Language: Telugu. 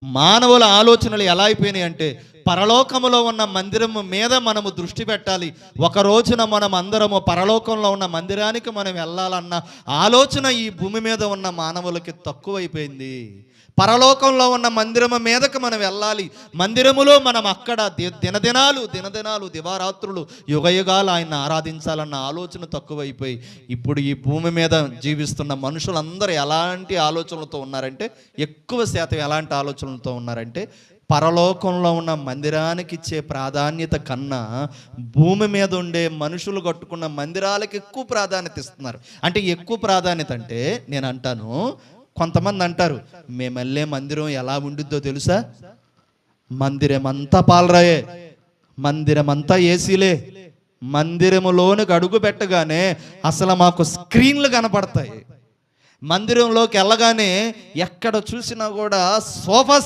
మానవుల ఆలోచనలు ఎలా అయిపోయినాయి అంటే, పరలోకములో ఉన్న మందిరము మీద మనము దృష్టి పెట్టాలి. ఒక రోజున మనం అందరము పరలోకంలో ఉన్న మందిరానికి మనం వెళ్ళాలన్న ఆలోచన ఈ భూమి మీద ఉన్న మానవులకి తక్కువైపోయింది. పరలోకంలో ఉన్న మందిరము మీదకి మనం వెళ్ళాలి, మందిరములో మనం అక్కడ దినదినాలు దివారాత్రులు యుగయుగాలు ఆయన ఆరాధించాలన్న ఆలోచన తక్కువైపోయి ఇప్పుడు ఈ భూమి మీద జీవిస్తున్న మనుషులందరూ ఎలాంటి ఆలోచనలతో ఉన్నారంటే, ఎక్కువ శాతం ఎలాంటి ఆలోచనలతో ఉన్నారంటే, పరలోకంలో ఉన్న మందిరానికి ఇచ్చే ప్రాధాన్యత కన్నా భూమి మీద ఉండే మనుషులు కట్టుకున్న మందిరాలకు ఎక్కువ ప్రాధాన్యత ఇస్తున్నారు. అంటే ఎక్కువ ప్రాధాన్యత అంటే నేను అంటాను, కొంతమంది అంటారు మేము వెళ్ళే మందిరం ఎలా ఉండిద్దో తెలుసా, మందిరం అంతా పాలరాయే, మందిరం అంతా ఏసీలే, మందిరములోనికి అడుగు పెట్టగానే అసలు మాకు స్క్రీన్లు కనపడతాయి, మందిరంలోకి వెళ్ళగానే ఎక్కడ చూసినా కూడా సోఫా సెట్